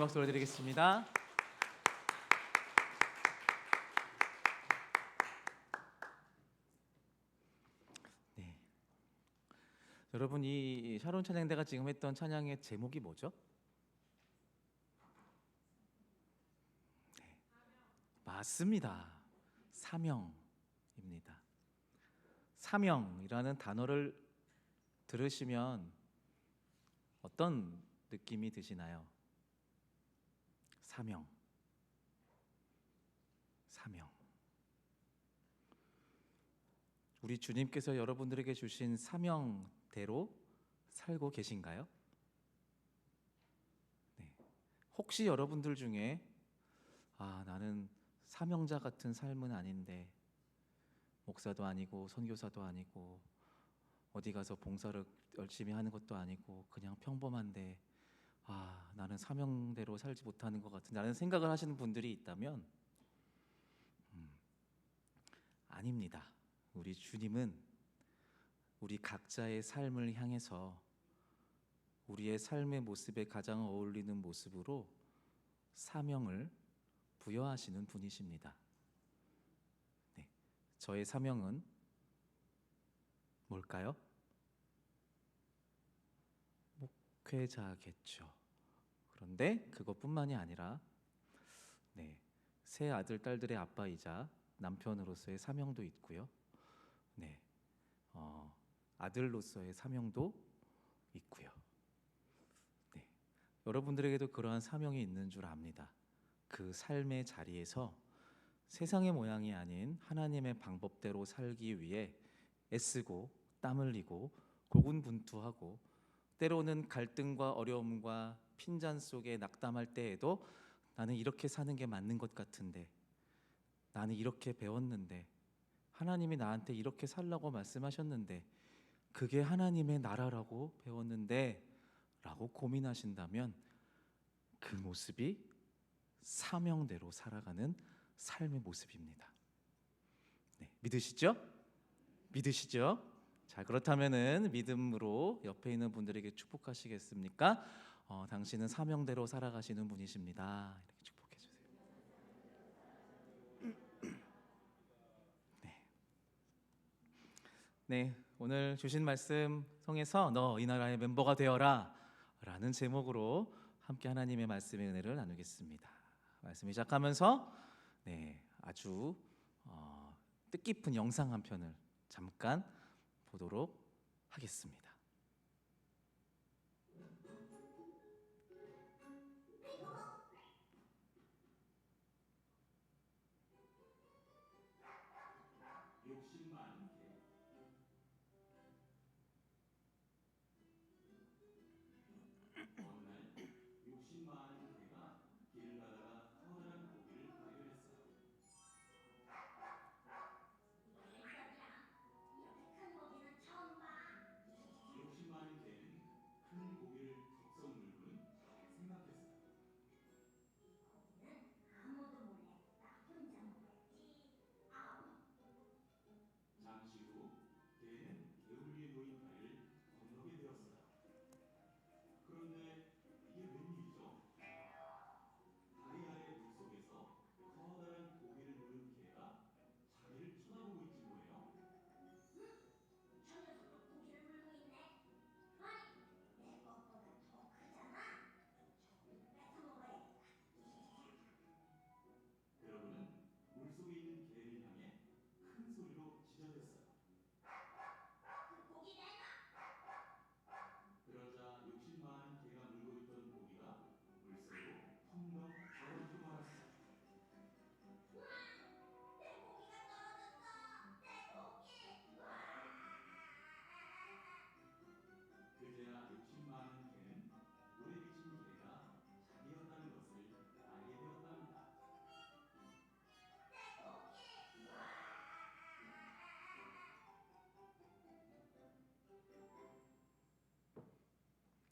박수 올려드리겠습니다. 네. 여러분, 이 샤론 찬양대가 지금 했던 찬양의 제목이 뭐죠? 네. 맞습니다. 사명입니다. 사명이라는 단어를 들으시면 어떤 느낌이 드시나요? 사명. 우리 주님께서 여러분들에게 주신 사명대로 살고 계신가요? 네. 혹시 여러분들 중에 나는 사명자 같은 삶은 아닌데, 목사도 아니고 선교사도 아니고 어디 가서 봉사를 열심히 하는 것도 아니고 그냥 평범한데 나는 사명대로 살지 못하는 것 같은 라는 생각을 하시는 분들이 있다면 아닙니다. 우리 주님은 우리 각자의 삶을 향해서 우리의 삶의 모습에 가장 어울리는 모습으로 사명을 부여하시는 분이십니다. 네. 저의 사명은 뭘까요? 목회자겠죠. 그런데 그것뿐만이 아니라 세 아들 딸들의 아빠이자 남편으로서의 사명도 있고요. 아들로서의 사명도 있고요. 여러분들에게도 그러한 사명이 있는 줄 압니다. 그 삶의 자리에서 세상의 모양이 아닌 하나님의 방법대로 살기 위해 애쓰고 땀 흘리고 고군분투하고 때로는 갈등과 어려움과 핀잔 속에 낙담할 때에도 나는 이렇게 사는 게 맞는 것 같은데, 나는 이렇게 배웠는데, 하나님이 나한테 이렇게 살라고 말씀하셨는데, 그게 하나님의 나라라고 배웠는데 라고 고민하신다면 그 모습이 사명대로 살아가는 삶의 모습입니다. 믿으시죠? 믿으시죠? 자, 그렇다면은 믿음으로 옆에 있는 분들에게 축복하시겠습니까? 당신은 사명대로 살아가시는 분이십니다. 이렇게 축복해 주세요. 네, 오늘 주신 말씀 통해서 너 이 나라의 멤버가 되어라 라는 제목으로 함께 하나님의 말씀의 은혜를 나누겠습니다. 말씀을 시작하면서 아주 뜻깊은 영상 한 편을 잠깐 보도록 하겠습니다. 욕심 많은 개. 어느 날 욕심 많은 개가 길을 가다가 커다란 고기를 발견했어요. 욕심 많은 개는 큰 고기를 덥석 물고는 생각했어요. 잠시 후 개는 개울 위에 놓인 다리를 건너게 되었어요. 그런데 이게 웬일이죠? 다리 아래 물속에서 커다란 고기를 물은 개가 자기를 쳐다보고 있지 뭐예요? 그러고는 물속에 있는 개를 향해 큰 소리로 짖어댔어요. 그러자 욕심 많은 개가 물고 있던 고기가 물속으로 펑덩 떨어지고 말았어요. 그제야 욕심 많은 개는 물에 비친 개가 자기였다는 것을 알게 되었답니다.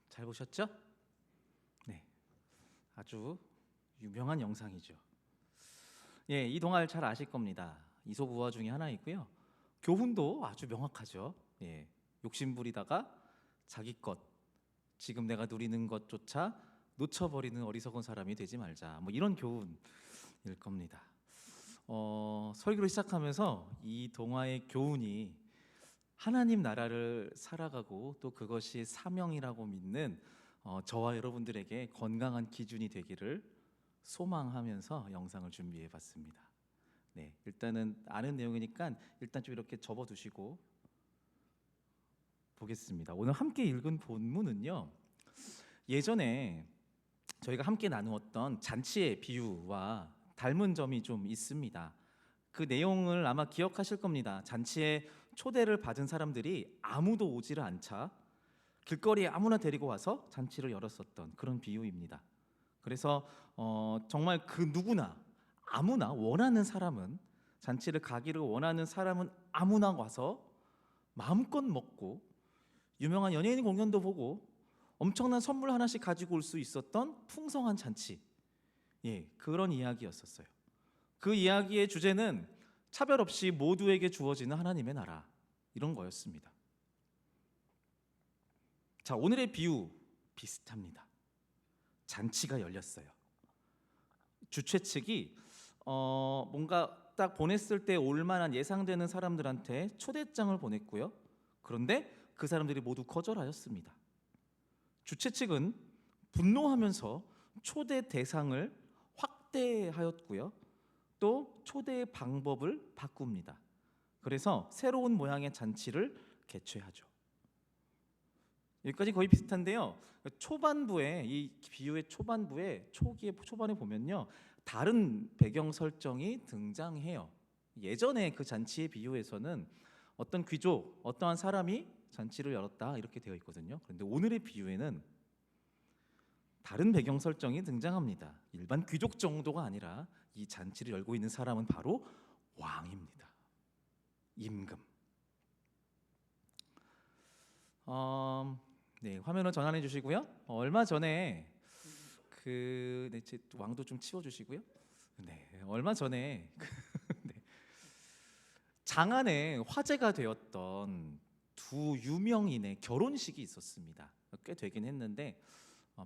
잘 보셨죠? 네, 아주 유명한 영상이죠. 이 동화를 잘 아실 겁니다. 이솝우화 중에 하나이고요. 교훈도 아주 명확하죠. 욕심 부리다가 자기 것, 지금 내가 누리는 것조차 놓쳐버리는 어리석은 사람이 되지 말자. 뭐 이런 교훈일 겁니다. 설교를 시작하면서 이 동화의 교훈이 하나님 나라를 살아가고 또 그것이 사명이라고 믿는 저와 여러분들에게 건강한 기준이 되기를 소망하면서 영상을 준비해 봤습니다. 네, 일단은 아는 내용이니까 일단 좀 이렇게 접어두시고 보겠습니다. 오늘 함께 읽은 본문은요, 예전에 저희가 함께 나누었던 잔치의 비유와 닮은 점이 좀 있습니다. 그 내용을 아마 기억하실 겁니다. 잔치에 초대를 받은 사람들이 아무도 오지를 않자 길거리에 아무나 데리고 와서 잔치를 열었었던 그런 비유입니다. 그래서 정말 그 누구나 아무나 원하는 사람은, 잔치를 가기를 원하는 사람은 아무나 와서 마음껏 먹고 유명한 연예인 공연도 보고 엄청난 선물 하나씩 가지고 올 수 있었던 풍성한 잔치, 그런 이야기였었어요. 그 이야기의 주제는 차별 없이 모두에게 주어지는 하나님의 나라, 이런 거였습니다. 자, 오늘의 비유 비슷합니다. 잔치가 열렸어요. 주최 측이 뭔가 딱 보냈을 때 올만한 예상되는 사람들한테 초대장을 보냈고요. 그런데 그 사람들이 모두 거절하였습니다. 주최 측은 분노하면서 초대 대상을 확대하였고요. 또 초대의 방법을 바꿉니다. 그래서 새로운 모양의 잔치를 개최하죠. 여기까지 거의 비슷한데요. 초반부에, 이 비유의 초반부에, 초반에 보면요, 다른 배경 설정이 등장해요. 예전에 그 잔치의 비유에서는 어떤 귀족, 어떠한 사람이 잔치를 열었다 이렇게 되어 있거든요. 그런데 오늘의 비유에는 다른 배경 설정이 등장합니다. 일반 귀족 정도가 아니라 이 잔치를 열고 있는 사람은 바로 왕입니다. 임금. 네, 화면을 전환해 주시고요. 얼마 전에 제 왕도 좀 치워주시고요. 네, 얼마 전에 네, 장안에 화제가 되었던 두 유명인의 결혼식이 있었습니다. 꽤 되긴 했는데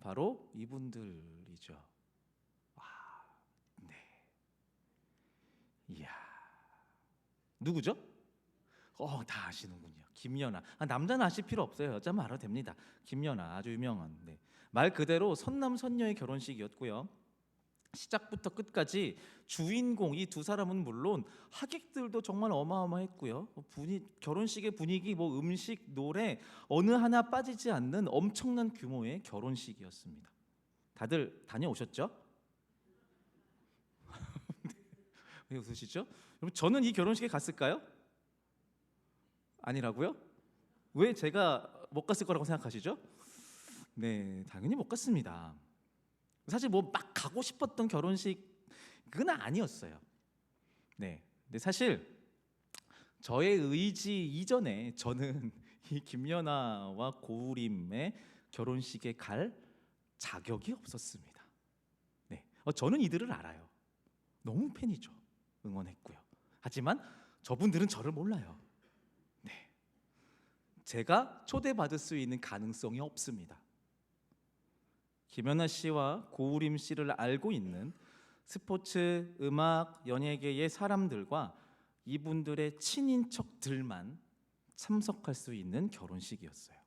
바로 이분들이죠. 네, 이야, 누구죠? 다 아시는군요. 김연아. 남자는 아실 필요 없어요. 여자만 알아도 됩니다. 김연아, 아주 유명한. 네. 말 그대로 선남선녀의 결혼식이었고요. 시작부터 끝까지 주인공 이 두 사람은 물론 하객들도 정말 어마어마했고요. 결혼식의 분위기, 음식, 노래 어느 하나 빠지지 않는 엄청난 규모의 결혼식이었습니다. 다들 다녀오셨죠? 왜 웃으시죠? 여러분, 저는 이 결혼식에 갔을까요? 아니라고요? 왜 제가 못 갔을 거라고 생각하시죠? 네, 당연히 못 갔습니다. 사실 막 가고 싶었던 결혼식은 아니었어요. 네, 근데 사실 저의 의지 이전에 저는 이 김연아와 고우림의 결혼식에 갈 자격이 없었습니다. 네, 저는 이들을 알아요. 너무 팬이죠. 응원했고요. 하지만 저분들은 저를 몰라요. 네, 제가 초대받을 수 있는 가능성이 없습니다. 김연아 씨와 고우림 씨를 알고 있는 스포츠, 음악, 연예계의 사람들과 이분들의 친인척들만 참석할 수 있는 결혼식이었어요.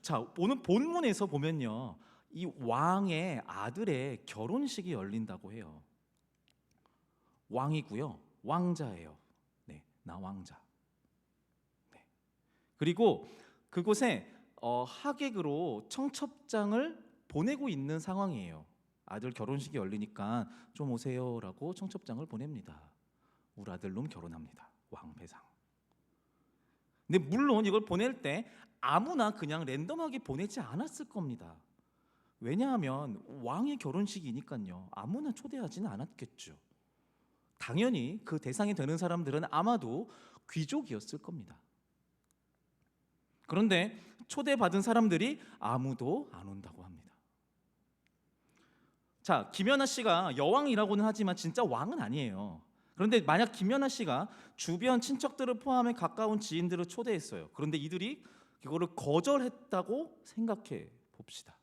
자, 오늘 본문에서 보면요, 이 왕의 아들의 결혼식이 열린다고 해요. 왕이고요, 왕자예요. 네, 나 왕자. 네. 그리고 그곳에 하객으로 청첩장을 보내고 있는 상황이에요. 아들 결혼식이 열리니까 좀 오세요라고 청첩장을 보냅니다. 우리 아들놈 결혼합니다. 왕배상. 근데 물론 이걸 보낼 때 아무나 그냥 랜덤하게 보내지 않았을 겁니다. 왜냐하면 왕의 결혼식이니까요. 아무나 초대하지는 않았겠죠. 당연히 그 대상이 되는 사람들은 아마도 귀족이었을 겁니다. 그런데 초대받은 사람들이 아무도 안 온다고 합니다. 자, 김연아 씨가 여왕이라고는 하지만 진짜 왕은 아니에요. 그런데 만약 김연아 씨가 주변 친척들을 포함해 가까운 지인들을 초대했어요. 그런데 이들이 이거를 거절했다고 생각해 봅시다.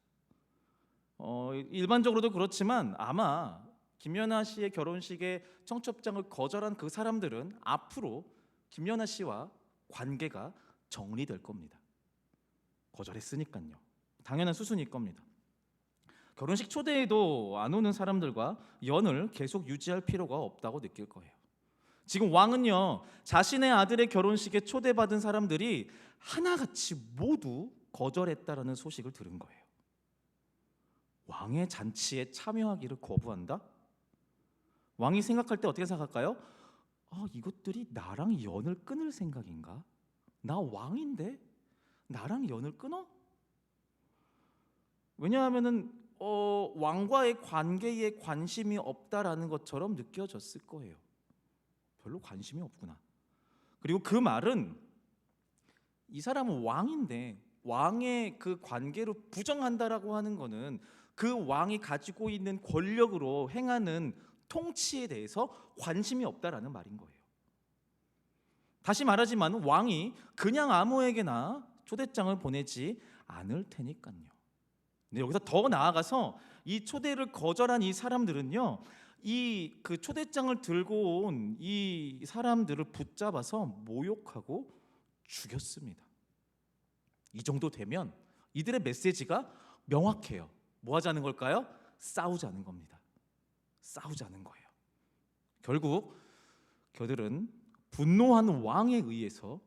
일반적으로도 그렇지만 아마 김연아 씨의 결혼식에 청첩장을 거절한 그 사람들은 앞으로 김연아 씨와 관계가 정리될 겁니다. 거절했으니까요. 당연한 수순일 겁니다. 결혼식 초대에도 안 오는 사람들과 연을 계속 유지할 필요가 없다고 느낄 거예요. 지금 왕은요, 자신의 아들의 결혼식에 초대받은 사람들이 하나같이 모두 거절했다라는 소식을 들은 거예요. 왕의 잔치에 참여하기를 거부한다? 왕이 생각할 때 어떻게 생각할까요? 이것들이 나랑 연을 끊을 생각인가? 나 왕인데 나랑 연을 끊어? 왜냐하면은 왕과의 관계에 관심이 없다라는 것처럼 느껴졌을 거예요. 별로 관심이 없구나. 그리고 그 말은 이 사람은 왕인데 왕의 그 관계로 부정한다라고 하는 거는 그 왕이 가지고 있는 권력으로 행하는 통치에 대해서 관심이 없다라는 말인 거예요. 다시 말하지만 왕이 그냥 아무에게나 초대장을 보내지 않을 테니까요. 근데 여기서 더 나아가서 이 초대를 거절한 이 사람들은요, 이 그 초대장을 들고 온 이 사람들을 붙잡아서 모욕하고 죽였습니다. 이 정도 되면 이들의 메시지가 명확해요. 뭐 하자는 걸까요? 싸우자는 겁니다. 싸우자는 거예요. 결국 그들은 분노한 왕에 의해서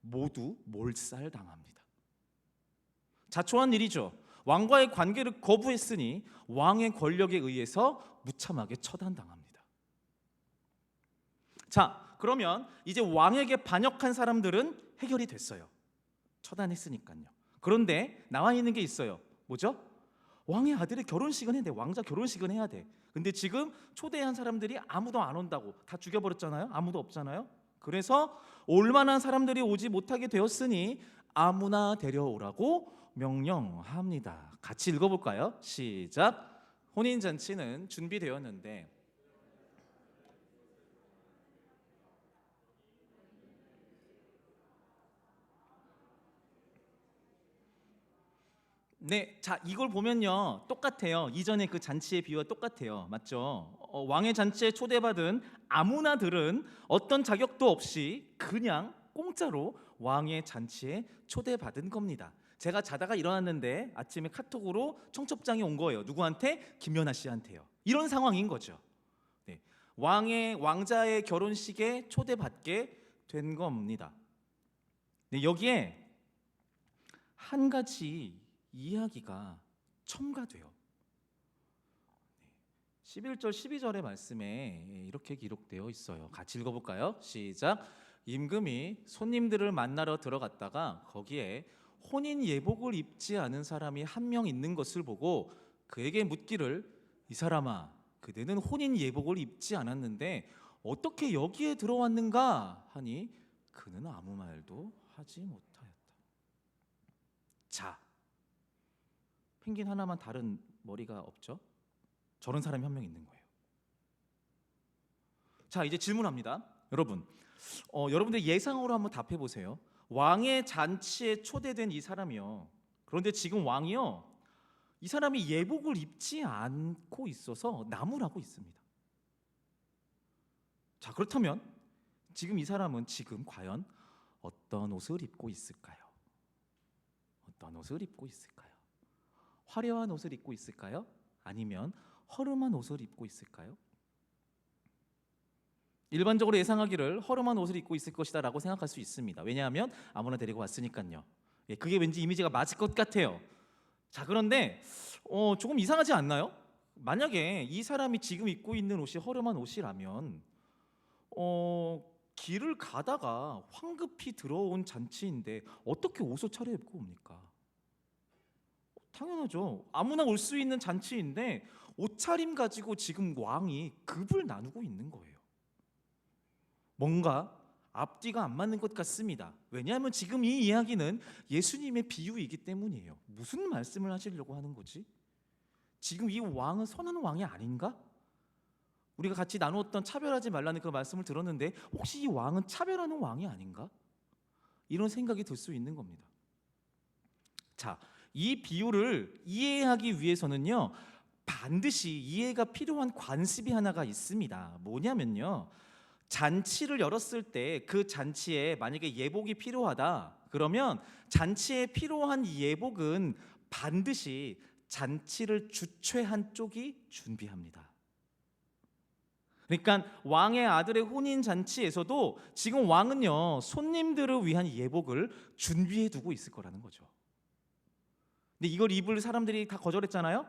모두 몰살당합니다. 자초한 일이죠. 왕과의 관계를 거부했으니 왕의 권력에 의해서 무참하게 처단당합니다. 자, 그러면 이제 왕에게 반역한 사람들은 해결이 됐어요. 처단했으니까요. 그런데 나와 있는 게 있어요. 뭐죠? 왕의 아들의 결혼식은 해야 돼. 왕자 결혼식은 해야 돼. 근데 지금 초대한 사람들이 아무도 안 온다고 다 죽여버렸잖아요. 아무도 없잖아요. 그래서 올만한 사람들이 오지 못하게 되었으니 아무나 데려오라고 명령합니다. 같이 읽어볼까요? 시작. 혼인잔치는 준비되었는데 네, 자 이걸 보면요 똑같아요. 이전에 그 잔치의 비유와 똑같아요. 맞죠? 왕의 잔치에 초대받은 아무나들은 어떤 자격도 없이 그냥 공짜로 왕의 잔치에 초대받은 겁니다. 제가 자다가 일어났는데 아침에 카톡으로 청첩장이 온 거예요. 누구한테? 김연아 씨한테요. 이런 상황인 거죠. 네, 왕자의 결혼식에 초대받게 된 겁니다. 네, 여기에 한 가지 이야기가 첨가돼요. 11절 12절의 말씀에 이렇게 기록되어 있어요. 같이 읽어볼까요? 시작. 임금이 손님들을 만나러 들어갔다가 거기에 혼인 예복을 입지 않은 사람이 한 명 있는 것을 보고 그에게 묻기를 이 사람아 그대는 혼인 예복을 입지 않았는데 어떻게 여기에 들어왔는가 하니 그는 아무 말도 하지 못하였다. 자, 펭귄 하나만 다른 머리가 없죠? 저런 사람이 한 명 있는 거예요. 자, 이제 질문합니다. 여러분들 예상으로 한번 답해 보세요. 왕의 잔치에 초대된 이 사람이요. 그런데 지금 왕이요. 이 사람이 예복을 입지 않고 있어서 나무라고 있습니다. 자, 그렇다면 지금 이 사람은 지금 과연 어떤 옷을 입고 있을까요? 어떤 옷을 입고 있을까요? 화려한 옷을 입고 있을까요? 아니면 허름한 옷을 입고 있을까요? 일반적으로 예상하기를 허름한 옷을 입고 있을 것이다 라고 생각할 수 있습니다. 왜냐하면 아무나 데리고 왔으니까요. 그게 왠지 이미지가 맞을 것 같아요. 자, 그런데 조금 이상하지 않나요? 만약에 이 사람이 지금 입고 있는 옷이 허름한 옷이라면 길을 가다가 황급히 들어온 잔치인데 어떻게 옷을 차려입고 옵니까? 당연하죠. 아무나 올 수 있는 잔치인데 옷차림 가지고 지금 왕이 급을 나누고 있는 거예요. 뭔가 앞뒤가 안 맞는 것 같습니다. 왜냐하면 지금 이 이야기는 예수님의 비유이기 때문이에요. 무슨 말씀을 하시려고 하는 거지? 지금 이 왕은 선한 왕이 아닌가? 우리가 같이 나누었던 차별하지 말라는 그 말씀을 들었는데 혹시 이 왕은 차별하는 왕이 아닌가? 이런 생각이 들 수 있는 겁니다. 자, 이 비유를 이해하기 위해서는요, 반드시 이해가 필요한 관습이 하나가 있습니다. 뭐냐면요, 잔치를 열었을 때 그 잔치에 만약에 예복이 필요하다 그러면 잔치에 필요한 예복은 반드시 잔치를 주최한 쪽이 준비합니다. 그러니까 왕의 아들의 혼인 잔치에서도 지금 왕은요, 손님들을 위한 예복을 준비해 두고 있을 거라는 거죠. 근데 이걸 입을 사람들이 다 거절했잖아요.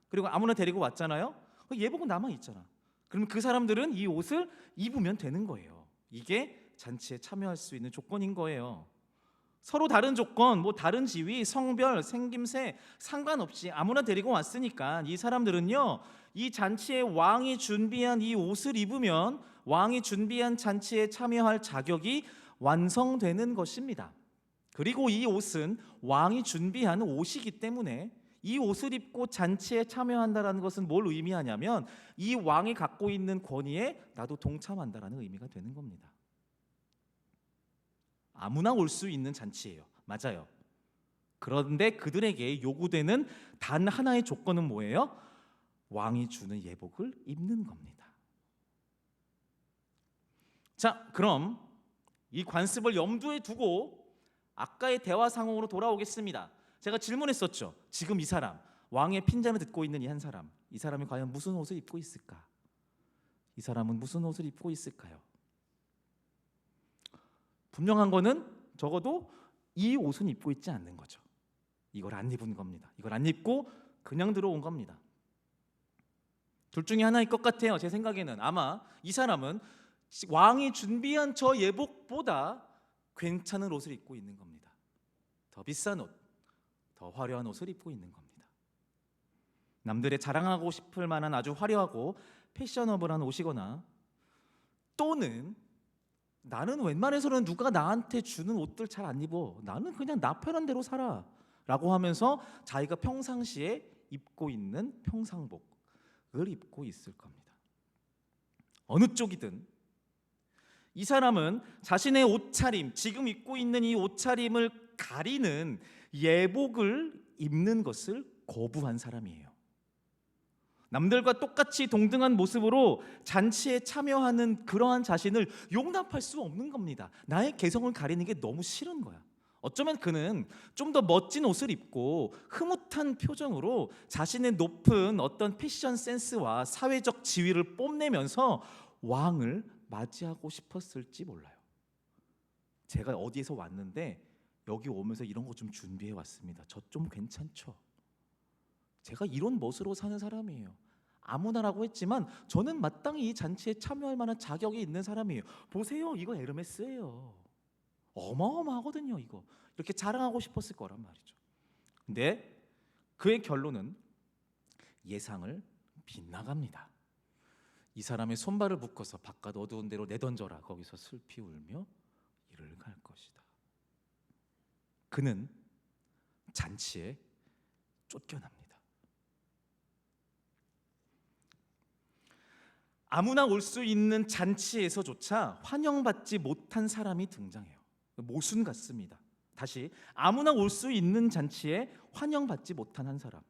그리고 아무나 데리고 왔잖아요. 예복은 남아 있잖아. 그럼 그 사람들은 이 옷을 입으면 되는 거예요. 이게 잔치에 참여할 수 있는 조건인 거예요. 서로 다른 조건, 뭐 다른 지위, 성별, 생김새 상관없이 아무나 데리고 왔으니까 이 사람들은요, 이 잔치에 왕이 준비한 이 옷을 입으면 왕이 준비한 잔치에 참여할 자격이 완성되는 것입니다. 그리고 이 옷은 왕이 준비한 옷이기 때문에 이 옷을 입고 잔치에 참여한다는 것은 뭘 의미하냐면 이 왕이 갖고 있는 권위에 나도 동참한다라는 의미가 되는 겁니다. 아무나 올 수 있는 잔치예요. 맞아요. 그런데 그들에게 요구되는 단 하나의 조건은 뭐예요? 왕이 주는 예복을 입는 겁니다. 자, 그럼 이 관습을 염두에 두고 아까의 대화 상황으로 돌아오겠습니다. 제가 질문했었죠. 지금 이 사람, 왕의 핀잔을 듣고 있는 이 한 사람, 이 사람이 과연 무슨 옷을 입고 있을까? 이 사람은 무슨 옷을 입고 있을까요? 분명한 거는 적어도 이 옷은 입고 있지 않는 거죠. 이걸 안 입은 겁니다. 이걸 안 입고 그냥 들어온 겁니다. 둘 중에 하나일 것 같아요. 제 생각에는 아마 이 사람은 왕이 준비한 저 예복보다 괜찮은 옷을 입고 있는 겁니다. 더 비싼 옷, 더 화려한 옷을 입고 있는 겁니다. 남들의 자랑하고 싶을 만한 아주 화려하고 패셔너블한 옷이거나 또는 나는 웬만해서는 누가 나한테 주는 옷들 잘 안 입어. 나는 그냥 나 편한 대로 살아. 라고 하면서 자기가 평상시에 입고 있는 평상복을 입고 있을 겁니다. 어느 쪽이든 이 사람은 자신의 옷차림, 지금 입고 있는 이 옷차림을 가리는 예복을 입는 것을 거부한 사람이에요. 남들과 똑같이 동등한 모습으로 잔치에 참여하는 그러한 자신을 용납할 수 없는 겁니다. 나의 개성을 가리는 게 너무 싫은 거야. 어쩌면 그는 좀 더 멋진 옷을 입고 흐뭇한 표정으로 자신의 높은 어떤 패션 센스와 사회적 지위를 뽐내면서 왕을 맞이하고 싶었을지 몰라요. 제가 어디에서 왔는데 여기 오면서 이런 거 좀 준비해 왔습니다. 저 좀 괜찮죠? 제가 이런 멋으로 사는 사람이에요. 아무나라고 했지만 저는 마땅히 이 잔치에 참여할 만한 자격이 있는 사람이에요. 보세요, 이거 에르메스예요. 어마어마하거든요. 이거 이렇게 자랑하고 싶었을 거란 말이죠. 근데 그의 결론은 예상을 빗나갑니다. 이 사람의 손발을 묶어서 바깥 어두운 데로 내던져라. 거기서 슬피 울며 이를 갈 것이다. 그는 잔치에 쫓겨납니다. 아무나 올 수 있는 잔치에서조차 환영받지 못한 사람이 등장해요. 모순 같습니다. 다시, 아무나 올 수 있는 잔치에 환영받지 못한 한 사람,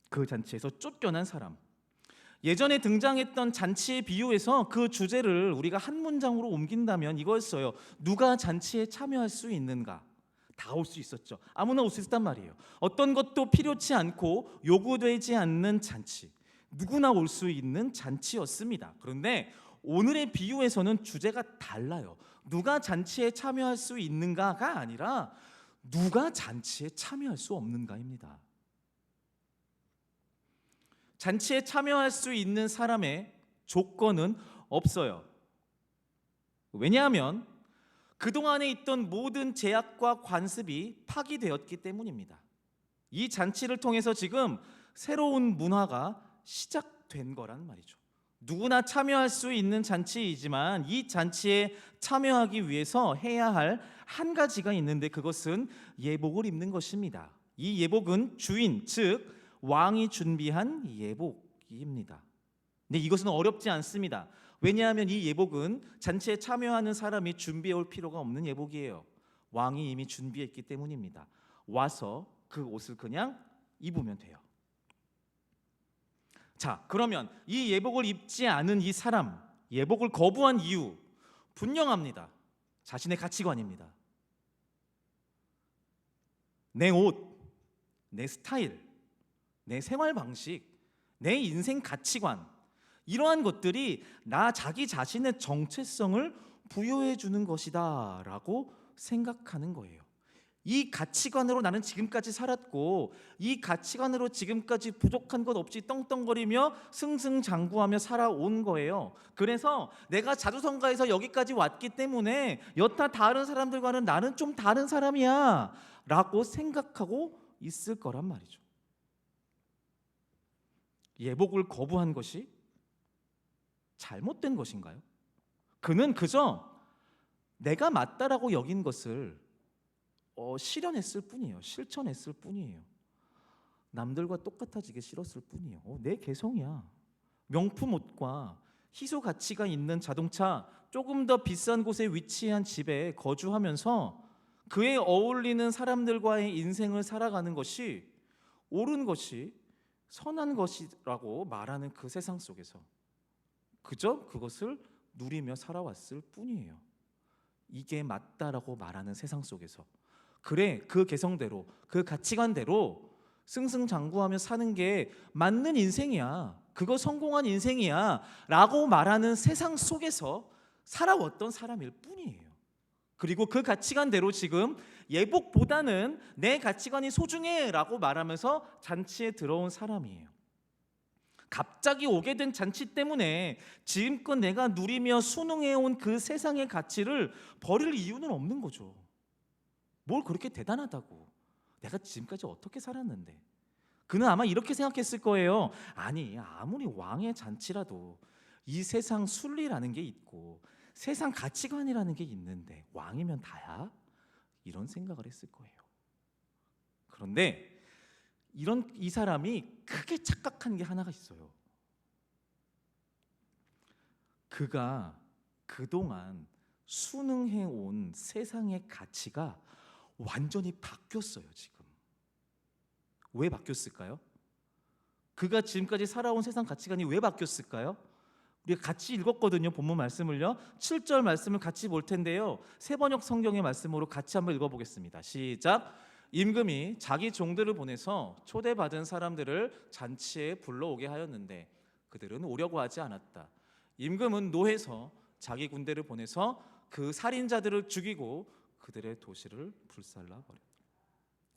그 잔치에서 쫓겨난 사람. 예전에 등장했던 잔치의 비유에서 그 주제를 우리가 한 문장으로 옮긴다면 이거였어요. 누가 잔치에 참여할 수 있는가? 다 올 수 있었죠. 아무나 올 수 있었단 말이에요. 어떤 것도 필요치 않고 요구되지 않는 잔치, 누구나 올 수 있는 잔치였습니다. 그런데 오늘의 비유에서는 주제가 달라요. 누가 잔치에 참여할 수 있는가가 아니라 누가 잔치에 참여할 수 없는가입니다. 잔치에 참여할 수 있는 사람의 조건은 없어요. 왜냐하면 그동안에 있던 모든 제약과 관습이 파기되었기 때문입니다. 이 잔치를 통해서 지금 새로운 문화가 시작된 거란 말이죠. 누구나 참여할 수 있는 잔치이지만 이 잔치에 참여하기 위해서 해야 할 한 가지가 있는데 그것은 예복을 입는 것입니다. 이 예복은 주인, 즉 왕이 준비한 예복입니다. 근데 이것은 어렵지 않습니다. 왜냐하면 이 예복은 잔치에 참여하는 사람이 준비해 올 필요가 없는 예복이에요. 왕이 이미 준비했기 때문입니다. 와서 그 옷을 그냥 입으면 돼요. 자, 그러면 이 예복을 입지 않은 이 사람, 예복을 거부한 이유 분명합니다. 자신의 가치관입니다. 내 옷, 내 스타일, 내 생활 방식, 내 인생 가치관, 이러한 것들이 나 자기 자신의 정체성을 부여해 주는 것이다 라고 생각하는 거예요. 이 가치관으로 나는 지금까지 살았고, 이 가치관으로 지금까지 부족한 것 없이 떵떵거리며 승승장구하며 살아온 거예요. 그래서 내가 자주성가해서 여기까지 왔기 때문에 여타 다른 사람들과는 나는 좀 다른 사람이야 라고 생각하고 있을 거란 말이죠. 예복을 거부한 것이 잘못된 것인가요? 그는 그저 내가 맞다라고 여긴 것을 실현했을 뿐이에요. 실천했을 뿐이에요. 남들과 똑같아지기 싫었을 뿐이에요. 내 개성이야. 명품 옷과 희소 가치가 있는 자동차, 조금 더 비싼 곳에 위치한 집에 거주하면서 그에 어울리는 사람들과의 인생을 살아가는 것이 옳은 것이 선한 것이라고 말하는 그 세상 속에서 그저 그것을 누리며 살아왔을 뿐이에요. 이게 맞다라고 말하는 세상 속에서 그래, 그 개성대로, 그 가치관대로 승승장구하며 사는 게 맞는 인생이야, 그거 성공한 인생이야 라고 말하는 세상 속에서 살아왔던 사람일 뿐이에요. 그리고 그 가치관대로 지금 예복보다는 내 가치관이 소중해 라고 말하면서 잔치에 들어온 사람이에요. 갑자기 오게 된 잔치 때문에 지금껏 내가 누리며 순응해온 그 세상의 가치를 버릴 이유는 없는 거죠. 뭘 그렇게 대단하다고, 내가 지금까지 어떻게 살았는데. 그는 아마 이렇게 생각했을 거예요. 아니, 아무리 왕의 잔치라도 이 세상 순리라는 게 있고 세상 가치관이라는 게 있는데 왕이면 다야? 이런 생각을 했을 거예요. 그런데 이 사람이 크게 착각한 게 하나가 있어요. 그가 그동안 순응해온 세상의 가치가 완전히 바뀌었어요. 지금 왜 바뀌었을까요? 그가 지금까지 살아온 세상 가치관이 왜 바뀌었을까요? 우리가 같이 읽었거든요. 본문 말씀을요. 7절 말씀을 같이 볼 텐데요. 세번역 성경의 말씀으로 같이 한번 읽어보겠습니다. 시작. 임금이 자기 종들을 보내서 초대받은 사람들을 잔치에 불러오게 하였는데 그들은 오려고 하지 않았다. 임금은 노해서 자기 군대를 보내서 그 살인자들을 죽이고 그들의 도시를 불살라 버렸다.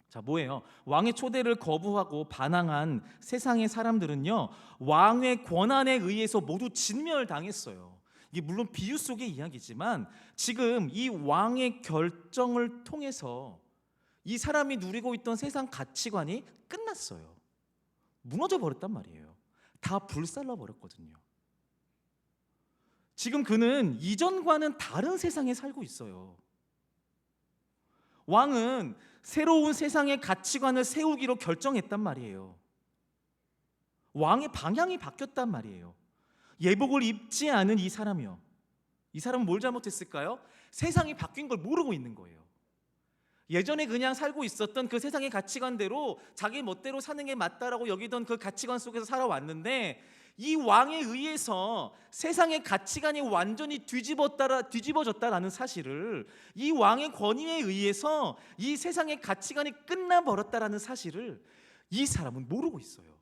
자, 뭐예요? 왕의 초대를 거부하고 반항한 세상의 사람들은요, 왕의 권한에 의해서 모두 진멸당했어요. 이게 물론 비유 속의 이야기지만 지금 이 왕의 결정을 통해서 이 사람이 누리고 있던 세상 가치관이 끝났어요. 무너져 버렸단 말이에요. 다 불살라 버렸거든요. 지금 그는 이전과는 다른 세상에 살고 있어요. 왕은 새로운 세상의 가치관을 세우기로 결정했단 말이에요. 왕의 방향이 바뀌었단 말이에요. 예복을 입지 않은 이 사람이요. 이 사람은 뭘 잘못했을까요? 세상이 바뀐 걸 모르고 있는 거예요. 예전에 그냥 살고 있었던 그 세상의 가치관대로 자기 멋대로 사는 게 맞다라고 여기던 그 가치관 속에서 살아왔는데 이 왕에 의해서 세상의 가치관이 완전히 뒤집어졌다라는 사실을, 이 왕의 권위에 의해서 이 세상의 가치관이 끝나버렸다라는 사실을 이 사람은 모르고 있어요.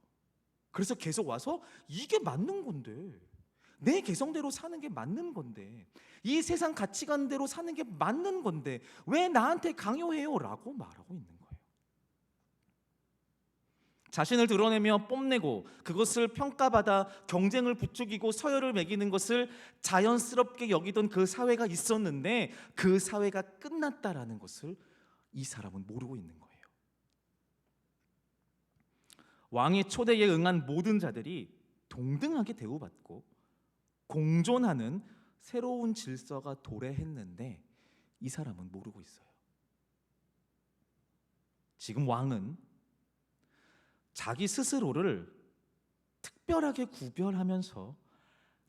그래서 계속 와서 이게 맞는 건데, 내 개성대로 사는 게 맞는 건데, 이 세상 가치관대로 사는 게 맞는 건데 왜 나한테 강요해요? 라고 말하고 있는 거예요. 자신을 드러내며 뽐내고 그것을 평가받아 경쟁을 부추기고 서열을 매기는 것을 자연스럽게 여기던 그 사회가 있었는데 그 사회가 끝났다라는 것을 이 사람은 모르고 있는 거예요. 왕의 초대에 응한 모든 자들이 동등하게 대우받고 공존하는 새로운 질서가 도래했는데 이 사람은 모르고 있어요. 지금 왕은 자기 스스로를 특별하게 구별하면서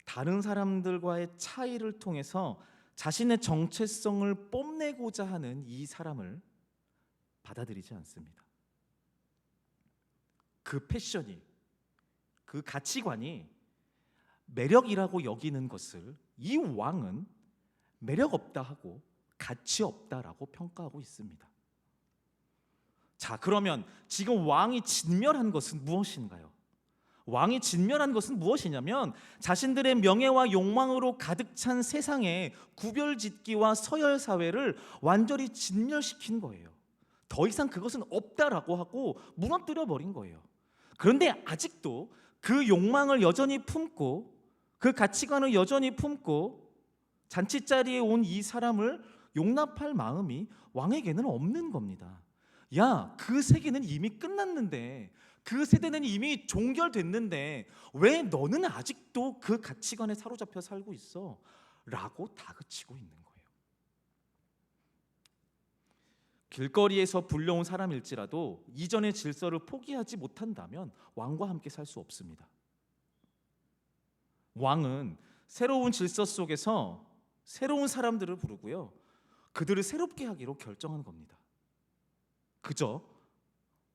다른 사람들과의 차이를 통해서 자신의 정체성을 뽐내고자 하는 이 사람을 받아들이지 않습니다. 그 패션이, 그 가치관이 매력이라고 여기는 것을 이 왕은 매력 없다 하고 가치 없다라고 평가하고 있습니다. 자, 그러면 지금 왕이 진멸한 것은 무엇인가요? 왕이 진멸한 것은 무엇이냐면 자신들의 명예와 욕망으로 가득 찬 세상의 구별짓기와 서열 사회를 완전히 진멸시킨 거예요. 더 이상 그것은 없다라고 하고 무너뜨려 버린 거예요. 그런데 아직도 그 욕망을 여전히 품고 그 가치관을 여전히 품고 잔치자리에 온 이 사람을 용납할 마음이 왕에게는 없는 겁니다. 야, 그 세계는 이미 끝났는데, 그 세대는 이미 종결됐는데 왜 너는 아직도 그 가치관에 사로잡혀 살고 있어? 라고 다그치고 있는 거예요. 길거리에서 불려온 사람일지라도 이전의 질서를 포기하지 못한다면 왕과 함께 살 수 없습니다. 왕은 새로운 질서 속에서 새로운 사람들을 부르고요, 그들을 새롭게 하기로 결정한 겁니다. 그저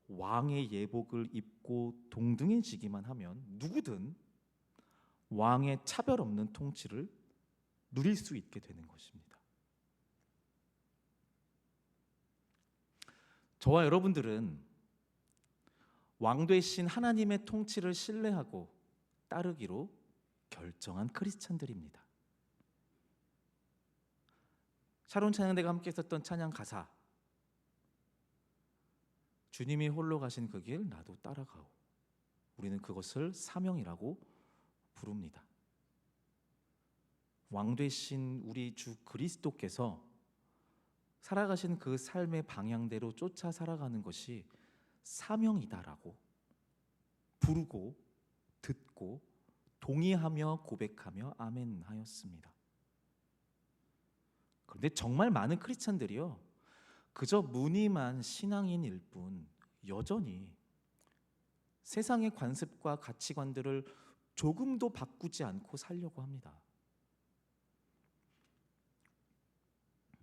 왕의 예복을 입고 동등해지기만 하면 누구든 왕의 차별 없는 통치를 누릴 수 있게 되는 것입니다. 저와 여러분들은 왕 되신 하나님의 통치를 신뢰하고 따르기로 결정한 크리스찬들입니다. 샤론 찬양대가 함께 했었던 찬양 가사, 주님이 홀로 가신 그 길 나도 따라가오. 우리는 그것을 사명이라고 부릅니다. 왕 되신 우리 주 그리스도께서 살아가신 그 삶의 방향대로 쫓아 살아가는 것이 사명이다라고 부르고 듣고 동의하며 고백하며 아멘 하였습니다. 그런데 정말 많은 크리스찬들이요, 그저 무늬만 신앙인일 뿐 여전히 세상의 관습과 가치관들을 조금도 바꾸지 않고 살려고 합니다.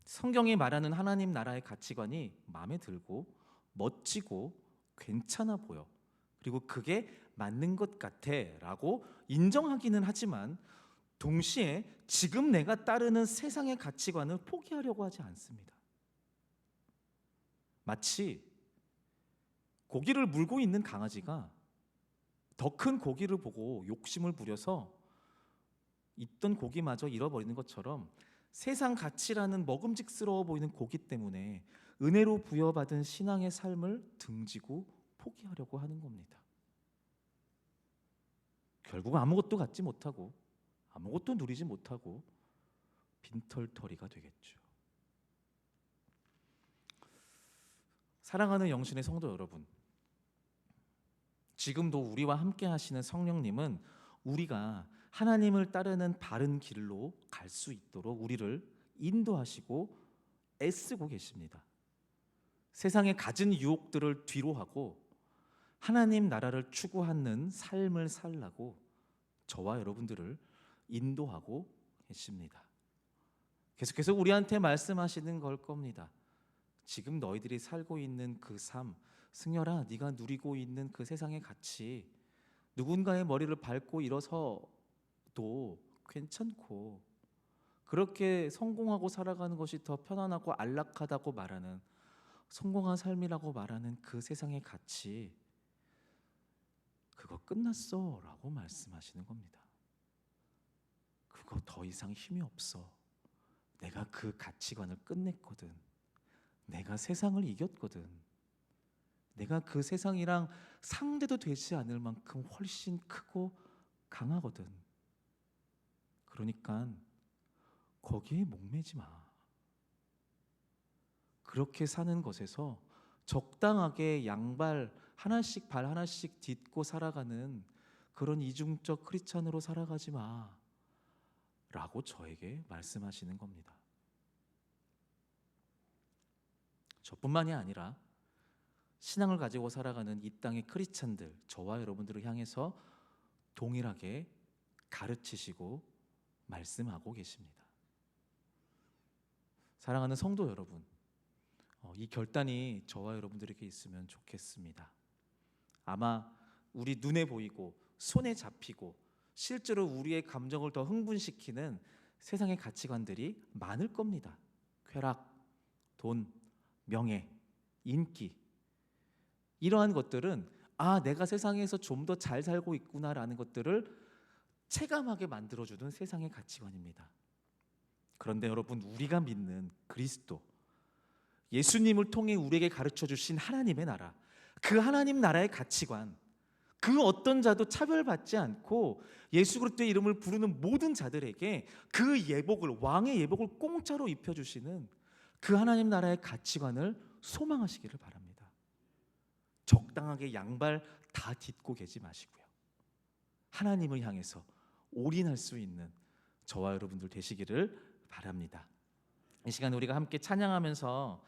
성경이 말하는 하나님 나라의 가치관이 마음에 들고 멋지고 괜찮아 보여, 그리고 그게 맞는 것 같아 라고 인정하기는 하지만 동시에 지금 내가 따르는 세상의 가치관을 포기하려고 하지 않습니다. 마치 고기를 물고 있는 강아지가 더 큰 고기를 보고 욕심을 부려서 있던 고기마저 잃어버리는 것처럼 세상 가치라는 먹음직스러워 보이는 고기 때문에 은혜로 부여받은 신앙의 삶을 등지고 포기하려고 하는 겁니다. 결국 아무것도 갖지 못하고 아무것도 누리지 못하고 빈털터리가 되겠죠. 사랑하는 영신의 성도 여러분, 지금도 우리와 함께 하시는 성령님은 우리가 하나님을 따르는 바른 길로 갈 수 있도록 우리를 인도하시고 애쓰고 계십니다. 세상의 갖은 유혹들을 뒤로하고 하나님 나라를 추구하는 삶을 살라고 저와 여러분들을 인도하고 계십니다. 계속해서 우리한테 말씀하시는 걸 겁니다. 지금 너희들이 살고 있는 그 삶, 승열아, 네가 누리고 있는 그 세상의 가치, 누군가의 머리를 밟고 일어서도 괜찮고 그렇게 성공하고 살아가는 것이 더 편안하고 안락하다고 말하는, 성공한 삶이라고 말하는 그 세상의 가치, 그거 끝났어 라고 말씀하시는 겁니다. 그거 더 이상 힘이 없어. 내가 그 가치관을 끝냈거든. 내가 세상을 이겼거든. 내가 그 세상이랑 상대도 되지 않을 만큼 훨씬 크고 강하거든. 그러니까 거기에 목매지 마. 그렇게 사는 것에서 적당하게 양발 하나씩 발 하나씩 딛고 살아가는 그런 이중적 크리스찬으로 살아가지 마 라고 저에게 말씀하시는 겁니다. 저뿐만이 아니라 신앙을 가지고 살아가는 이 땅의 크리스찬들, 저와 여러분들을 향해서 동일하게 가르치시고 말씀하고 계십니다. 사랑하는 성도 여러분, 이 결단이 저와 여러분들에게 있으면 좋겠습니다. 아마 우리 눈에 보이고 손에 잡히고 실제로 우리의 감정을 더 흥분시키는 세상의 가치관들이 많을 겁니다. 쾌락, 돈, 명예, 인기, 이러한 것들은 내가 세상에서 좀 더 잘 살고 있구나라는 것들을 체감하게 만들어주는 세상의 가치관입니다. 그런데 여러분, 우리가 믿는 그리스도, 예수님을 통해 우리에게 가르쳐 주신 하나님의 나라, 그 하나님 나라의 가치관, 그 어떤 자도 차별받지 않고 예수 그리스도의 이름을 부르는 모든 자들에게 그 예복을, 왕의 예복을 공짜로 입혀주시는 그 하나님 나라의 가치관을 소망하시기를 바랍니다. 적당하게 양발 다 딛고 계지 마시고요, 하나님을 향해서 올인할 수 있는 저와 여러분들 되시기를 바랍니다. 이 시간 우리가 함께 찬양하면서